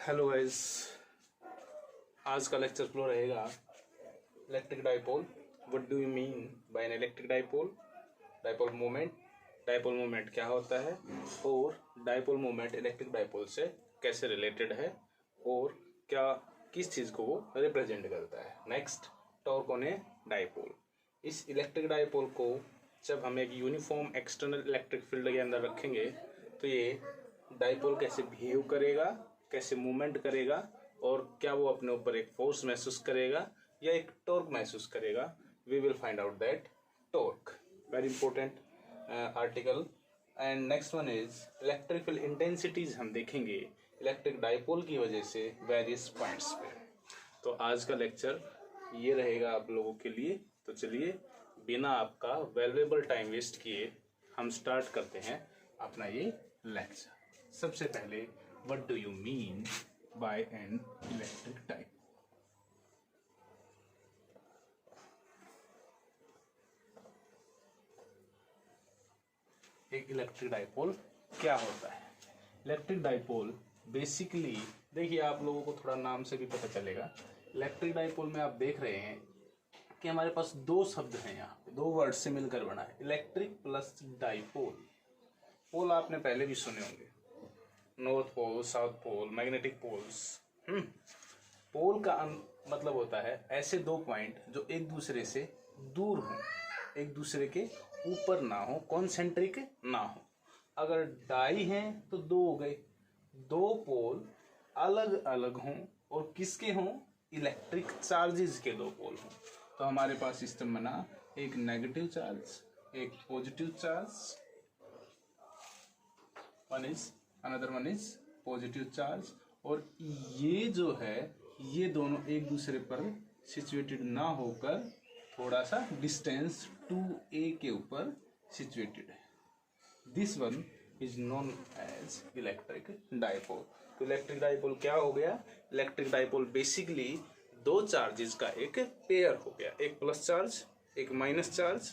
Hello guys, आज का lecture flow रहेगा electric dipole. What do you mean by an electric dipole? Dipole moment क्या होता है और डाइपोल मोमेंट इलेक्ट्रिक डाइपोल से कैसे रिलेटेड है और क्या किस चीज़ को वो रिप्रेजेंट करता है। Next, torque on a dipole. इस इलेक्ट्रिक डाइपोल को जब हम एक यूनिफॉर्म एक्सटर्नल इलेक्ट्रिक फील्ड के अंदर रखेंगे तो ये डाइपोल कैसे बिहेव करेगा, कैसे मूवमेंट करेगा और क्या वो अपने ऊपर एक फोर्स महसूस करेगा या एक टॉर्क महसूस करेगा। We will find out that torque, very important article. And next one is electric field intensities हम देखेंगे इलेक्ट्रिक डाइपोल की वजह से वेरियस पॉइंट्स पे। तो आज का लेक्चर ये रहेगा आप लोगों के लिए। तो चलिए बिना आपका वैल्यूएबल टाइम वेस्ट किए हम स्टार्ट करते हैं अपना ये लेक्चर। सबसे पहले, what do you mean by an electric dipole? एक इलेक्ट्रिक डाइपोल क्या होता है? इलेक्ट्रिक डाइपोल बेसिकली, देखिए आप लोगों को थोड़ा नाम से भी पता चलेगा। इलेक्ट्रिक डाइपोल में आप देख रहे हैं कि हमारे पास दो शब्द हैं, यहाँ पे दो वर्ड से मिलकर बना है, इलेक्ट्रिक प्लस डाइपोल। पोल आपने पहले भी सुने होंगे, north pole, south pole, magnetic poles. Pole का मतलब होता है ऐसे दो पॉइंट जो एक दूसरे से दूर हों, एक दूसरे के ऊपर ना हो, कॉन्सेंट्रिक ना हो। अगर डाई हैं तो दो हो गए, दो पोल अलग अलग हों और किसके हों? इलेक्ट्रिक चार्जेस के दो पोल हों। तो हमारे पास सिस्टम बना एक नेगेटिव चार्ज, एक positive charge, another one is positive charge. और ये जो है ये दोनों एक दूसरे पर सिचुएटेड ना होकर थोड़ा सा डिस्टेंस 2a के ऊपर सिचुएटेड है। This one is known as electric dipole. तो इलेक्ट्रिक डाइपोल क्या हो गया? इलेक्ट्रिक डाइपोल बेसिकली दो चार्जेस का एक पेयर हो गया, एक प्लस चार्ज एक माइनस चार्ज।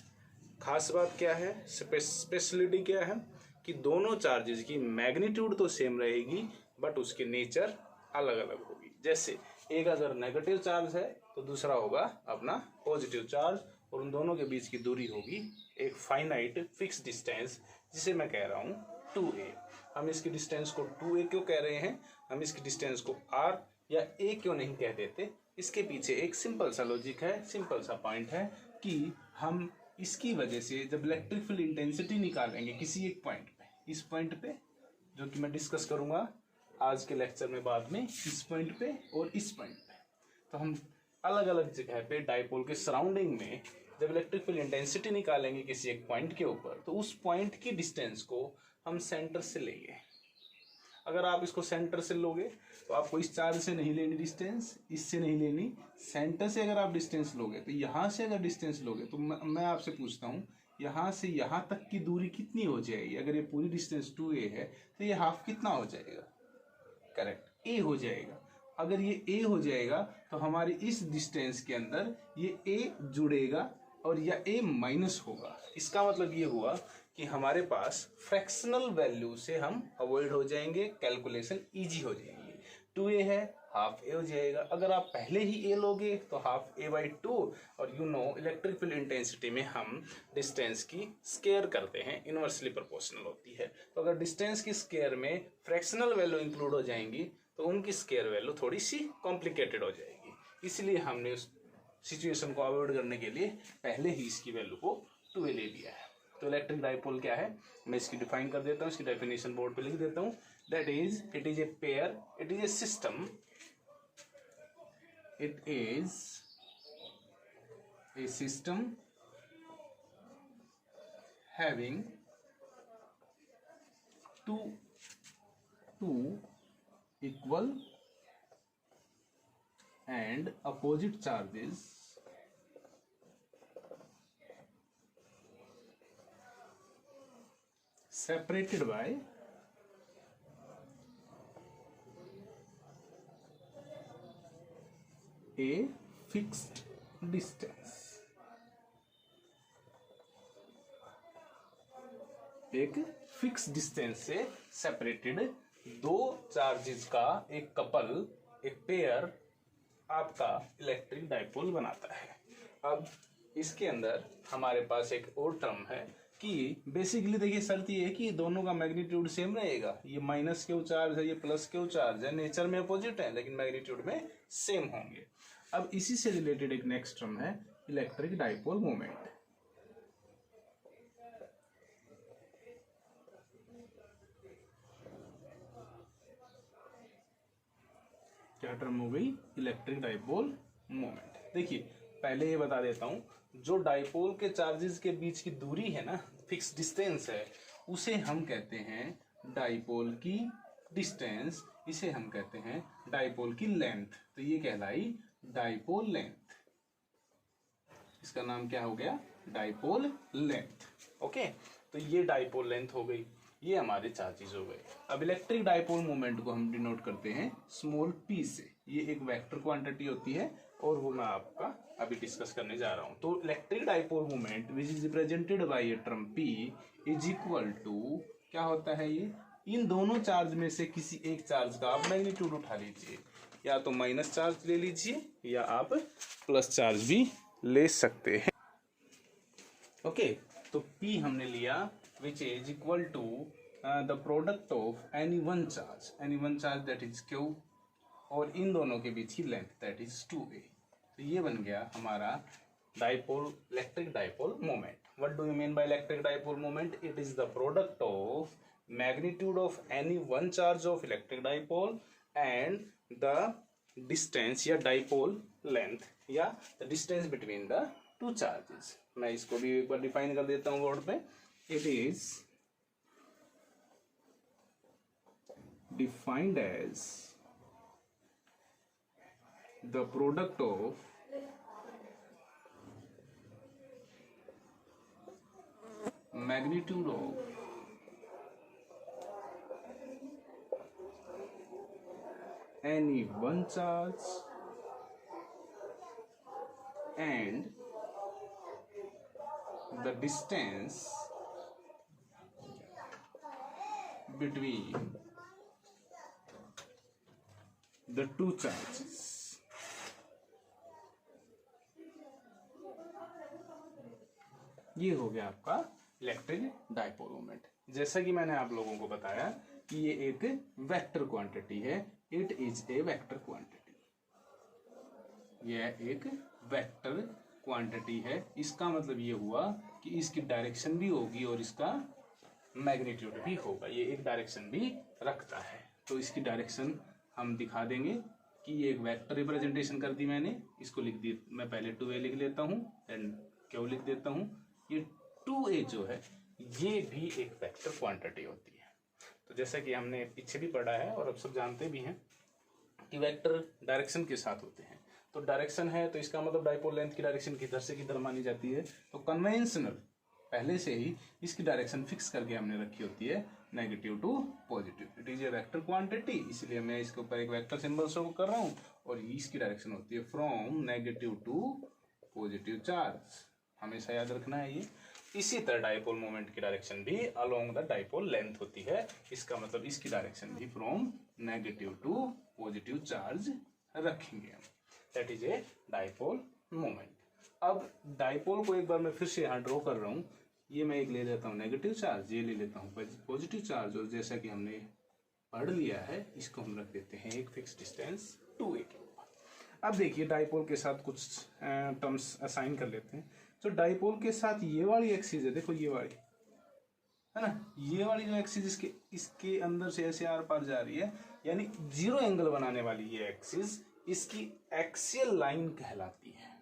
खास बात क्या है, स्पेशलिटी क्या है कि दोनों चार्जेस की मैग्नीट्यूड तो सेम रहेगी बट उसके नेचर अलग अलग होगी। जैसे एक अगर नेगेटिव चार्ज है तो दूसरा होगा अपना पॉजिटिव चार्ज, और उन दोनों के बीच की दूरी होगी एक फाइनाइट फिक्स डिस्टेंस, जिसे मैं कह रहा हूँ 2a। हम इसकी डिस्टेंस को 2a क्यों कह रहे हैं, हम इसकी डिस्टेंस को r या a क्यों नहीं कह देते? इसके पीछे एक सिंपल सा लॉजिक है, सिंपल सा पॉइंट है कि हम इसकी वजह से जब इलेक्ट्रिक फील्ड इंटेंसिटी निकालेंगे किसी एक पॉइंट पे, इस पॉइंट पे जो कि मैं डिस्कस करूंगा आज के लेक्चर में बाद में, इस पॉइंट पे और इस पॉइंट पे, तो हम अलग अलग जगह पे डाइपोल के सराउंडिंग में जब इलेक्ट्रिक फील्ड इंटेंसिटी निकालेंगे किसी एक पॉइंट के ऊपर, तो उस पॉइंट की डिस्टेंस को हम सेंटर से लेंगे। अगर आप इसको सेंटर से लोगे तो आपको इस चार्ज से नहीं लेनी डिस्टेंस, इससे नहीं लेनी, सेंटर से अगर आप डिस्टेंस लोगे तो यहाँ से अगर डिस्टेंस लोगे तो मैं आपसे पूछता हूँ यहाँ से यहाँ तक की दूरी कितनी हो जाएगी? अगर ये पूरी डिस्टेंस 2a है तो ये हाफ कितना हो जाएगा? करेक्ट, a हो जाएगा। अगर ये a हो जाएगा तो हमारी इस डिस्टेंस के अंदर ये a जुड़ेगा और या a माइनस होगा। इसका मतलब ये हुआ कि हमारे पास फ्रैक्शनल वैल्यू से हम अवॉइड हो जाएंगे, कैलकुलेशन इजी हो जाएगी। 2a है, हाफ a हो जाएगा। अगर आप पहले ही a लोगे तो हाफ a/2, और you know electric field intensity में हम डिस्टेंस की स्केयर करते हैं, इनवर्सली प्रोपोर्शनल होती है। तो अगर डिस्टेंस की स्केयर में फ्रैक्शनल वैल्यू इंक्लूड हो जाएंगी तो उनकी स्केयर वैल्यू थोड़ी सी कॉम्प्लिकेटेड हो जाएगी। इसलिए हमने उस सिचुएशन को अवॉइड करने के लिए पहले ही इसकी वैल्यू को 2a ले लिया है। तो इलेक्ट्रिक डाइपोल क्या है, मैं इसकी डिफाइन कर देता हूँ, इसकी डेफिनेशन बोर्ड पे लिख देता हूँ। That is, it is a pair, it is A system, it is a system having two equal and opposite charges separated by a fixed distance। एक फिक्स डिस्टेंस से सेपरेटेड दो चार्जेस का एक couple, एक पेयर आपका electric dipole बनाता है। अब इसके अंदर हमारे पास एक और टर्म है कि बेसिकली देखिए शर्त ये है कि दोनों का मैग्नीट्यूड सेम रहेगा। ये माइनस क्यू चार्ज है, ये प्लस क्यू चार्ज है, नेचर में अपोजिट है लेकिन मैग्नीट्यूड में सेम होंगे। अब इसी से रिलेटेड एक नेक्स्ट टर्म है इलेक्ट्रिक डाइपोल मोमेंट। क्या टर्म हो गई? Electric dipole moment. देखिए पहले ये बता देता हूं, जो डाइपोल के चार्जेस के बीच की दूरी है ना, फिक्स डिस्टेंस है, उसे हम कहते हैं डाइपोल की डिस्टेंस, इसे हम कहते हैं डाइपोल की लेंथ। तो ये कहलाई डाइपोल लेंथ। इसका नाम क्या हो गया? Dipole length. ओके, तो ये डाइपोल लेंथ हो गई, ये हमारे चार्जेस हो गए। अब इलेक्ट्रिक डाइपोल मोमेंट को हम डिनोट करते हैं स्मॉल p से। ये एक वेक्टर क्वांटिटी होती है और वो मैं आपका अभी डिस्कस करने जा रहा हूं। तो electric dipole moment which is represented by a term p is equal to, क्या होता है ये? इन दोनों चार्ज में से किसी एक चार्ज का आप मैग्नीट्यूड उठा लीजिए, या तो माइनस चार्ज ले लीजिए या आप प्लस चार्ज भी ले सकते हैं। ओके, तो p हमने लिया which is equal to the product of any one charge that is q, और इन दोनों के बीच की लेंथ that is 2a। तो ये बन गया हमारा dipole, electric dipole moment. What do you mean by electric dipole moment? It is the product of magnitude of any one charge of electric dipole and the distance या dipole length या the distance between the two charges। मैं इसको भी एक बार define कर देता हूँ board पे। It is defined as the product of magnitude of any one charge and the distance between the two charges। ये हो गया आपका इलेक्ट्रिक डाइपोल मोमेंट। जैसा कि मैंने आप लोगों को बताया कि ये एक वेक्टर क्वांटिटी है, it is a vector quantity. यह एक वेक्टर क्वांटिटी है। इसका मतलब ये हुआ कि इसकी डायरेक्शन भी होगी और इसका मैग्नीट्यूड भी होगा। ये एक डायरेक्शन भी रखता है। तो इसकी डायरेक्शन हम दिखा देंगे कि ये एक वेक्टर रिप्रेजेंटेशन कर दी मैंने। इसको लिख दी, मैं पहले 2a लिख लेता हूँ, एंड क्यों लिख देता हूँ। ये 2a जो है ये भी एक वेक्टर क्वांटिटी होती है। तो जैसा कि हमने पीछे भी पढ़ा है और अब सब जानते भी हैं कि वेक्टर डायरेक्शन के साथ होते हैं। तो डायरेक्शन है तो इसका मतलब डाइपोल लेंथ की डायरेक्शन किधर से किधर मानी जाती है। तो कन्वेंशनल पहले से ही इसकी डायरेक्शन फिक्स करके हमने रखी होती है negative to positive. It is a vector quantity, इसलिए मैं इसके ऊपर एक वेक्टर सिंबल शो कर रहा हूँ और इसकी डायरेक्शन होती है from negative to positive charge. हमेशा याद रखना है ये। इसी तरह डाइपोल मोमेंट की डायरेक्शन भी अलोंग द डाइपोल लेंथ होती है। इसका मतलब इसकी डायरेक्शन भी from negative to positive charge रखेंगे हम। That is a dipole moment. अब डाइपोल को एक बार मैं फिर से यहाँ ड्रॉ कर रहा हूँ। ये मैं एक ले लेता हूँ नेगेटिव चार्ज, ये ले लेता हूँ पॉजिटिव चार्ज, और जैसा कि हमने पढ़ लिया है इसको हम रख देते हैं एक फिक्स डिस्टेंस 2a के ऊपर। अब देखिए डाइपोल के साथ कुछ टर्म्स असाइन कर लेते हैं। तो डाइपोल के साथ ये वाली एक्सिस है, देखो ये वाली है ना, ये वाली जो एक्सिस इसके अंदर से ऐसे आर पार जा रही है, यानी जीरो एंगल बनाने वाली ये एक्सिस इसकी एक्सियल लाइन कहलाती है।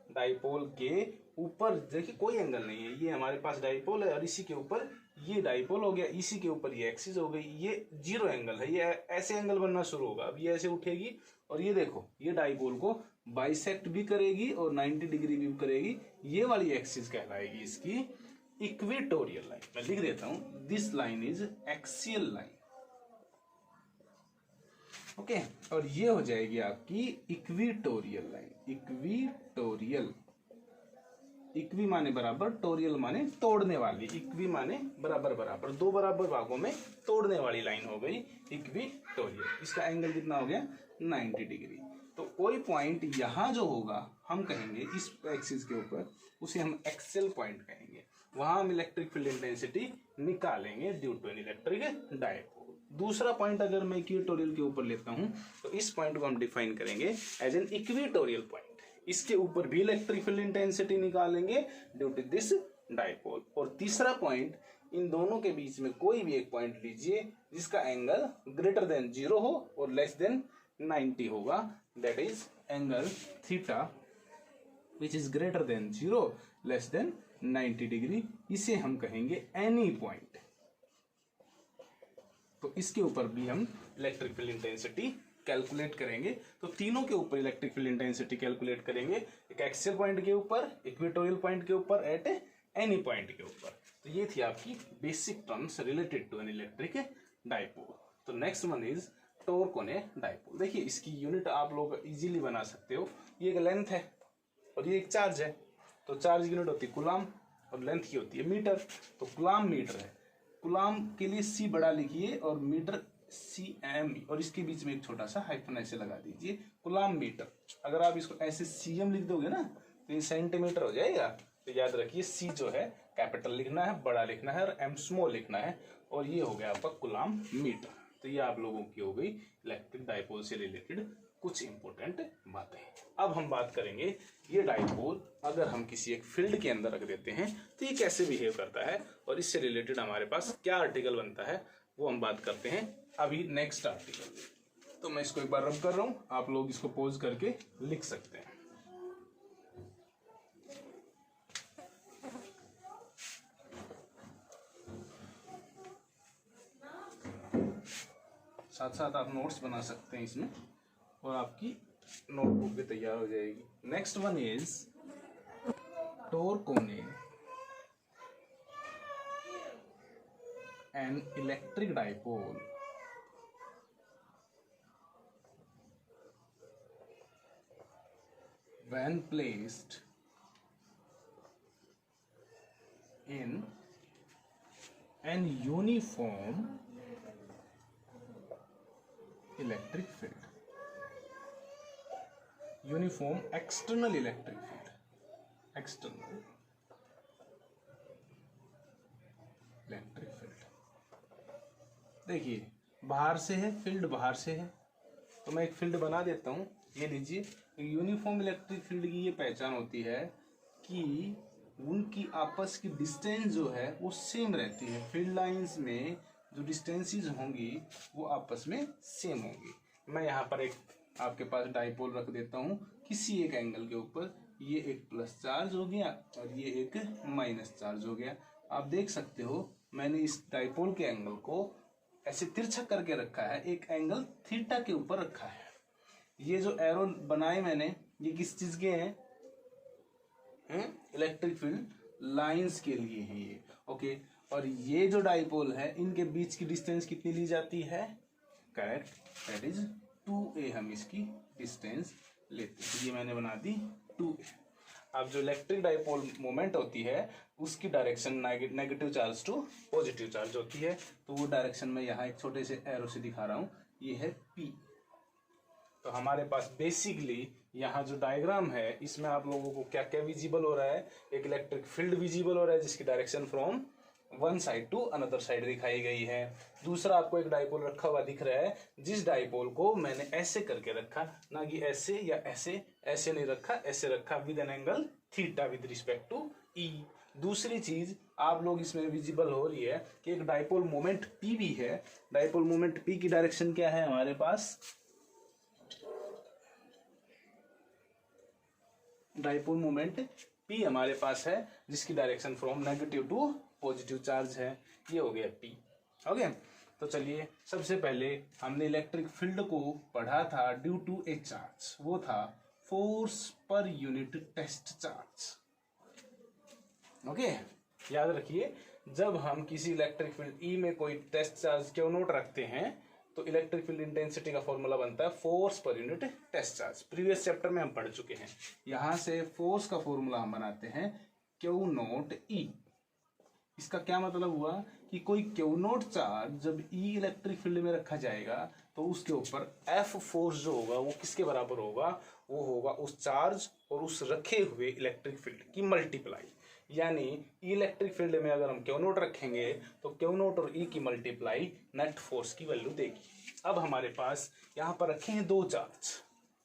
डाइपोल के ऊपर देखिए कोई एंगल नहीं है, ये हमारे पास डाइपोल है और इसी के ऊपर ये डाइपोल हो गया, इसी के ऊपर ये एक्सिस हो गई, ये जीरो एंगल है, ये ऐसे एंगल बनना शुरू होगा। अब ये ऐसे उठेगी और ये देखो ये डाइपोल को बाइसेक्ट भी करेगी और 90 डिग्री भी करेगी। ये वाली एक्सिस कहलाएगी इसकी इक्वेटोरियल लाइन। मैं लिख देता हूं, this line is axial line. Okay, और ये हो जाएगी आपकी इक्वेटोरियल लाइन। इक्वेटोरियल इक्वी माने बराबर, टोरियल माने तोड़ने वाली, इक्वी माने बराबर बराबर, दो बराबर भागों में तोड़ने वाली लाइन हो गई इक्विटोरियल। इसका एंगल कितना हो गया 90 डिग्री। तो कोई पॉइंट यहाँ जो होगा हम कहेंगे इस एक्सिस के ऊपर, उसे हम एक्सेल पॉइंट कहेंगे, वहां हम इलेक्ट्रिक फील्ड इंटेंसिटी निकालेंगे due to an electric dipole. दूसरा पॉइंट अगर मैं इक्विटोरियल के ऊपर लेता हूं तो इस पॉइंट को हम डिफाइन करेंगे एज एन इक्विटोरियल पॉइंट। इसके ऊपर भी इलेक्ट्रिक फील्ड इंटेंसिटी निकालेंगे ड्यू टू दिस डायपोल। और तीसरा पॉइंट, इन दोनों के बीच में कोई भी एक पॉइंट लीजिए जिसका एंगल ग्रेटर देन 0 हो और लेस देन 90 होगा, that is angle theta which is greater than 0 less than 90 degree. इसे हम कहेंगे एनी पॉइंट। तो इसके ऊपर भी हम इलेक्ट्रिक फील्ड इंटेंसिटी कैलकुलेट करेंगे। तो तीनों के ऊपर इलेक्ट्रिक फील्ड इंटेंसिटी कैलकुलेट करेंगे, एक एक्सियल पॉइंट के ऊपर, इक्वेटोरियल पॉइंट के ऊपर, एट एनी पॉइंट के ऊपर। तो ये थी आपकी basic terms related to an electric dipole. तो next one is torque on a dipole. देखिए इसकी यूनिट आप लोग इजीली बना सकते हो। ये एक लेंथ है और ये एक चार्ज है, तो चार्ज यूनिट होती है कूलाम और लेंथ की होती है मीटर। तो कूलाम मीटर है, कूलाम के लिए सी बड़ा लिखिए और मीटर CM, और इसके बीच में एक छोटा सा हाइफन ऐसे लगा दीजिए, कूलाम मीटर। अगर आप इसको ऐसे CM लिख दोगे ना तो ये सेंटीमीटर हो जाएगा। तो याद रखिए C जो है कैपिटल लिखना है, बड़ा लिखना है, और M स्मॉल लिखना है, और ये हो गया आपका कूलाम मीटर। तो ये आप लोगों की हो गई इलेक्ट्रिक डायपोल से रिलेटेड कुछ इंपॉर्टेंट बातें। अब हम बात करेंगे ये डायपोल अगर हम किसी एक फील्ड के अंदर रख देते हैं तो ये कैसे बिहेव करता है, और इससे रिलेटेड हमारे पास क्या आर्टिकल बनता है वो हम बात करते हैं अभी नेक्स्ट आर्टिकल। तो मैं इसको एक बार रब कर रहा हूं, आप लोग इसको पॉज करके लिख सकते हैं। साथ साथ आप नोट्स बना सकते हैं इसमें, और आपकी नोटबुक भी तैयार हो जाएगी। Next one is torque on an electric dipole when placed in an uniform electric field, uniform external electric field, external electric field। देखिए बाहर से है फील्ड, बाहर से है, तो मैं एक फील्ड बना देता हूं। ये लीजिए, यूनिफॉर्म इलेक्ट्रिक फील्ड की ये पहचान होती है कि उनकी आपस की डिस्टेंस जो है वो सेम रहती है। फील्ड लाइंस में जो डिस्टेंसेस होंगी वो आपस में सेम होंगी। मैं यहाँ पर एक आपके पास डायपोल रख देता हूँ किसी एक एंगल के ऊपर, ये एक प्लस चार्ज हो गया और ये एक माइनस चार्ज हो गया। आप देख सकते हो मैंने इस डायपोल के एंगल को ऐसे तिरछा करके रखा है, एक एंगल थीटा के ऊपर रखा है। ये जो एरो बनाए मैंने ये किस चीज के हैं? इलेक्ट्रिक फील्ड लाइंस के लिए है ये, ओके। और ये जो डायपोल है इनके बीच की डिस्टेंस कितनी ली जाती है? Correct, that is 2a। हम इसकी डिस्टेंस लेते हैं, ये मैंने बना दी 2a। अब जो इलेक्ट्रिक डायपोल मोमेंट होती है उसकी direction negative charge to positive charge होती है, तो वो डायरेक्शन में यहाँ एक छोटे से एरो से दिखा रहा हूँ, ये है P। तो हमारे पास बेसिकली यहाँ जो डायग्राम है इसमें आप लोगों को क्या क्या विजिबल हो रहा है? एक इलेक्ट्रिक फील्ड विजिबल हो रहा है जिसकी direction from one side to another side दिखाई गई है। दूसरा आपको एक डायपोल रखा हुआ दिख रहा है, जिस डायपोल को मैंने ऐसे करके रखा, ना कि ऐसे या ऐसे, ऐसे नहीं रखा, ऐसे रखा with an angle theta with respect to E. दूसरी चीज आप लोग इसमें विजिबल हो रही है कि एक डायपोल मोमेंट P भी है। डायपोल मोमेंट P की डायरेक्शन क्या है हमारे पास? डायपोल मोमेंट P हमारे पास है जिसकी direction from negative to positive charge है, ये हो गया P। ओके, तो चलिए सबसे पहले हमने इलेक्ट्रिक फील्ड को पढ़ा था ड्यू टू ए चार्ज, वो था force per unit test charge. Okay, याद रखिए जब हम किसी इलेक्ट्रिक फील्ड E में कोई टेस्ट चार्ज क्यू नोट रखते हैं तो इलेक्ट्रिक फील्ड इंटेंसिटी का फॉर्मूला बनता है force per unit test charge. Previous chapter में हम पढ़ चुके हैं। यहाँ से फोर्स का फॉर्मूला हम बनाते हैं क्यू नोट ई। इसका क्या मतलब हुआ कि कोई क्यू नोट चार्ज जब ई इलेक्ट्रिक फील्ड में रखा जाएगा तो उसके ऊपर एफ फोर्स जो होगा वो किसके बराबर होगा, वो होगा उस चार्ज और उस रखे हुए इलेक्ट्रिक फील्ड की मल्टीप्लाई। यानी इलेक्ट्रिक फील्ड में अगर हम क्यू नोट रखेंगे तो क्यू नोट और ई की मल्टीप्लाई नेट फोर्स की वैल्यू देगी। अब हमारे पास यहाँ पर रखे हैं दो चार्ज।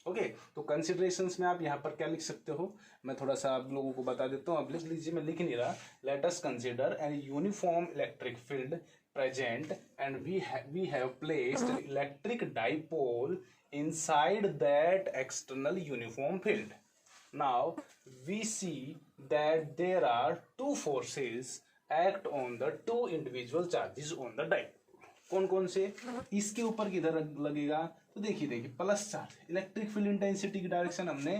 ओके, तो कंसिडरेशंस में आप यहाँ पर क्या लिख सकते हो, मैं थोड़ा सा आप लोगों को बता देता हूँ, आप लिख लीजिए, मैं लिख नहीं रहा। Let us consider N uniform electric field present and we have placed an electric dipole inside that external uniform field. Now we see that there are two forces act on the two individual charges on the dipole. कौन कौन से, इसके ऊपर किधर लगेगा, तो देखिए plus charge, electric field intensity की डायरेक्शन हमने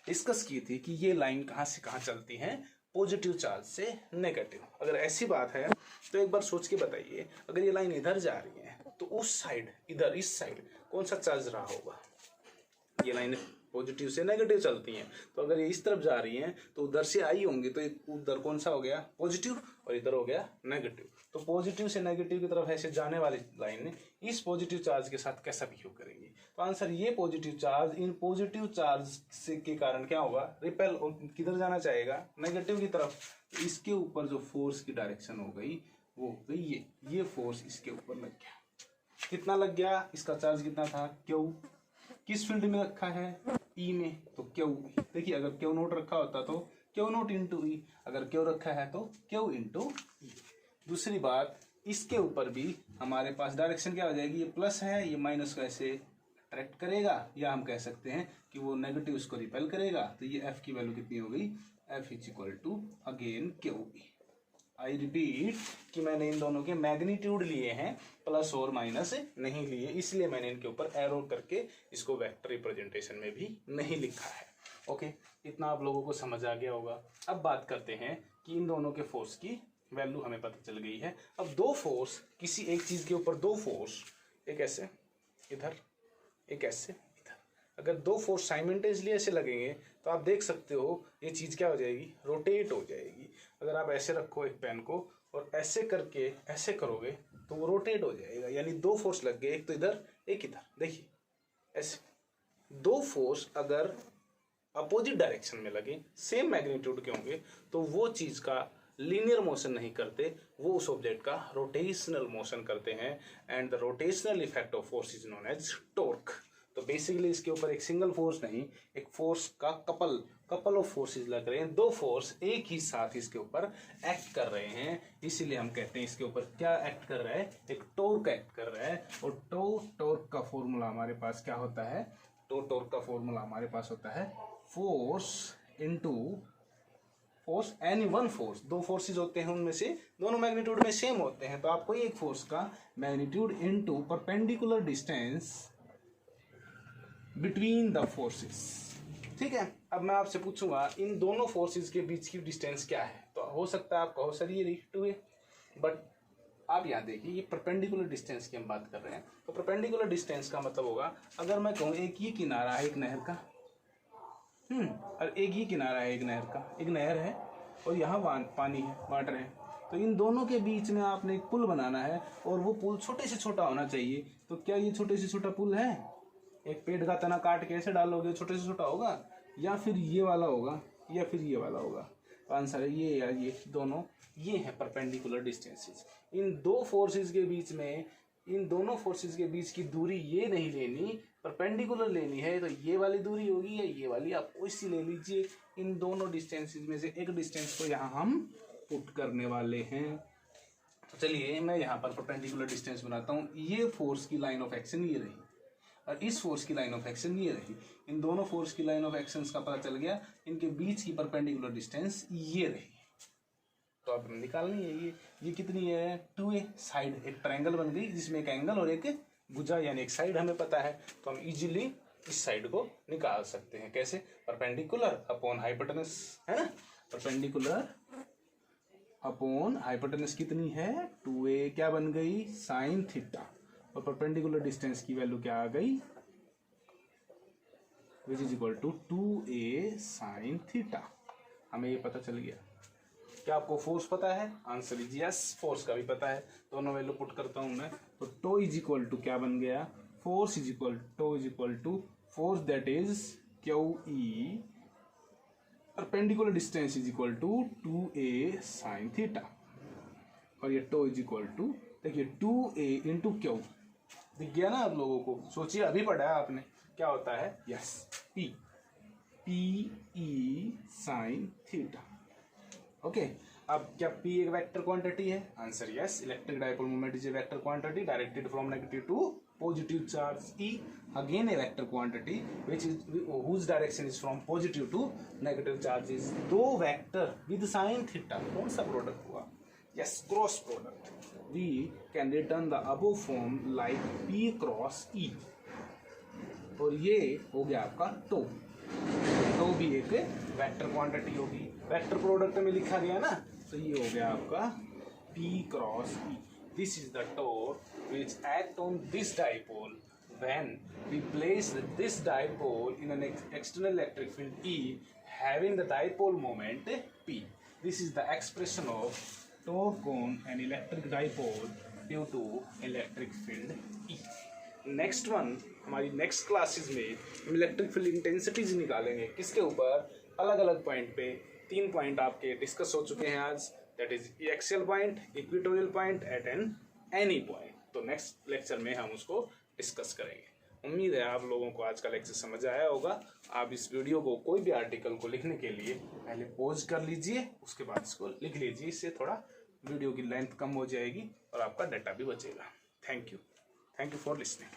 डिस्कस की थी कि ये लाइन कहाँ से कहाँ चलती है, पॉजिटिव चार्ज से नेगेटिव। अगर ऐसी बात है तो एक बार सोच के बताइए, अगर ये लाइन इधर जा रही है तो उस साइड, इधर इस साइड कौन सा चार्ज रहा होगा, ये लाइन पॉजिटिव से नेगेटिव चलती हैं, तो अगर ये इस तरफ जा रही हैं तो उधर से आई होंगी, तो उधर कौन सा हो गया पॉजिटिव और इधर हो गया नेगेटिव। तो पॉजिटिव से नेगेटिव की तरफ ऐसे जाने वाली लाइन इस पॉजिटिव चार्ज के साथ कैसा बिहेव करेंगी, तो आंसर ये positive charge in positive charge से के कारण क्या होगा, रिपेल, और किधर जाना चाहेगा, नेगेटिव की तरफ। तो इसके ऊपर जो फोर्स की डायरेक्शन हो गई वो हो गई ये फोर्स इसके ऊपर लग गया। कितना लग गया, इसका चार्ज कितना था, क्यू, किस फील्ड में रखा है, ई में, तो क्यू। देखिए अगर क्यू नोट रखा होता तो क्यू नोट इंटू ई, अगर क्यू रखा है तो क्यू इंटू ई। दूसरी बात, इसके ऊपर भी हमारे पास डायरेक्शन क्या हो जाएगी, ये प्लस है, ये माइनस को ऐसे अट्रैक्ट करेगा, या हम कह सकते हैं कि वो नेगेटिव इसको रिपेल करेगा। तो ये एफ की वैल्यू कितनी हो गई, F is equal to again Q E. I repeat कि मैंने इन दोनों के मैग्नीट्यूड लिए हैं, प्लस और माइनस नहीं लिए, इसलिए मैंने इनके ऊपर एरो करके इसको वेक्टर रिप्रेजेंटेशन में भी नहीं लिखा है। ओके, इतना आप लोगों को समझ आ गया होगा। अब बात करते हैं कि इन दोनों के फोर्स की वैल्यू हमें पता चल गई है। अब दो फोर्स, किसी एक चीज के ऊपर दो फोर्स, एक ऐसे इधर, एक ऐसे इधर, अगर दो फोर्स साइमल्टेनियसली ऐसे लगेंगे तो आप देख सकते हो ये चीज क्या हो जाएगी, रोटेट हो जाएगी। अगर आप ऐसे रखो एक पेन को और ऐसे करके ऐसे करोगे तो वो रोटेट हो जाएगा, यानी दो फोर्स लग गए, एक तो इधर एक इधर। देखिए ऐसे दो फोर्स अगर अपोजिट डायरेक्शन में लगे, सेम मैग्नीट्यूड के होंगे, तो वो चीज का लीनियर मोशन नहीं करते, वो उस ऑब्जेक्ट का रोटेशनल मोशन करते हैं। And the rotational effect of force is known as torque. तो बेसिकली इसके ऊपर एक सिंगल फोर्स नहीं, एक फोर्स का कपल ऑफ फोर्सेस लग रहे हैं, दो फोर्स एक ही साथ इसके ऊपर एक्ट कर रहे हैं, इसीलिए हम कहते हैं इसके ऊपर क्या एक्ट कर रहा है, एक टॉर्क एक्ट कर रहा है। और टॉर्क का फॉर्मूला हमारे पास क्या होता है, टॉर्क का फॉर्मूला हमारे पास होता है force into force, any one force, दो फोर्सेज होते हैं उनमें से दोनों मैग्नीट्यूड में सेम होते हैं, तो आपको एक फोर्स का magnitude into perpendicular distance between the forces. ठीक है, अब मैं आपसे पूछूंगा इन दोनों फोर्सेस के बीच की डिस्टेंस क्या है, तो हो सकता है आप कहो सर ये 2 है, बट आप यहाँ देखिए ये परपेंडिकुलर डिस्टेंस की हम बात कर रहे हैं। तो परपेंडिकुलर डिस्टेंस का मतलब होगा, अगर मैं कहूँ एक ये किनारा है एक नहर का, और एक ये किनारा है एक नहर का, एक नहर है और यहाँ पानी है, वाटर है, तो इन दोनों के बीच में आपने एक पुल बनाना है और वो पुल छोटे से छोटा होना चाहिए। तो क्या ये छोटे से छोटा पुल है, एक पेड़ का तना काट के ऐसे डालोगे छोटे से छोटा होगा, या फिर ये वाला होगा, या फिर ये वाला होगा। तो आंसर है ये, या ये दोनों, ये है परपेंडिकुलर डिस्टेंसेस। इन दो फोर्सेस के बीच में, इन दोनों फोर्सेस के बीच की दूरी ये नहीं लेनी, परपेंडिकुलर लेनी है, तो ये वाली दूरी होगी या ये वाली, आप इसी ले लीजिए। इन दोनों डिस्टेंसेस में से एक डिस्टेंस को यहाँ हम पुट करने वाले हैं। तो चलिए मैं यहाँ पर परपेंडिकुलर डिस्टेंस बनाता हूँ। ये फोर्स की लाइन ऑफ एक्शन ये रही और इस फोर्स की लाइन ऑफ एक्शन ये रही। इन दोनों फोर्स की लाइन ऑफ एक्शन का पता चल गया, इनके बीच की परपेंडिकुलर डिस्टेंस ये रही। तो अब निकालनी है ये कितनी है, 2a। साइड एक ट्रायंगल बन गई जिसमें एक एंगल और एक भुजा यानी एक साइड हमें पता है, तो हम इजीली इस साइड को निकाल सकते हैं। कैसे, परपेंडिकुलर अपॉन हाइपोटेनस, है ना, परपेंडिकुलर अपॉन हाइपोटेनस कितनी है, 2a क्या बन गई, साइन थीटा, और परपेंडिकुलर डिस्टेंस की वैल्यू क्या आ गई, which is equal to 2a sine theta. हमें ये पता चल गया। क्या आपको फोर्स पता है? आंसर इज यस, फोर्स का भी पता है। दोनों वैल्यू पुट करता हूं मैं, तो टो इज इक्वल टू क्या बन गया, force is equal tau is equal to force that is Q E perpendicular distance is equal to 2a sine theta, और ये टो इज इक्वल टू देखिए 2a इंटू क्यू, दिख गया ना आप लोगों को? सोचिए, अभी पढ़ा है आपने, क्या होता है, yes P E sine theta. Okay, अब क्या P एक वेक्टर क्वांटिटी है? Answer yes, electric dipole moment is a vector quantity directed from negative to positive charge E, again a vector quantity which is whose direction is from positive to negative charges। दो vector with sine theta, कौन सा product हुआ? Yes, cross product. We can return the above form like P cross E, और ये हो गया आपका to. To भी एक वेक्टर क्वांटिटी होगी, वेक्टर प्रोडक्ट में लिखा गया ना, तो ये हो गया आपका P cross E। This is the torque which act on this dipole when we place this dipole in an external electric field E having the dipole moment P। This is the expression of torque on an electric dipole due to electric field E। Next one, हमारी next classes में हम electric field intensities निकालेंगे। किसके ऊपर? अलग अलग point पे। 3 point आपके डिस्कस हो चुके हैं आज, that is axial point, equatorial point, at any point. तो नेक्स्ट लेक्चर में हम उसको डिस्कस करेंगे। उम्मीद है आप लोगों को आज का लेक्चर समझ आया होगा। आप इस वीडियो को, कोई भी आर्टिकल को लिखने के लिए पहले पॉज कर लीजिए, उसके बाद इसको लिख लीजिए। इससे थोड़ा वीडियो की लेंथ कम हो जाएगी और आपका डाटा भी बचेगा। Thank you for listening.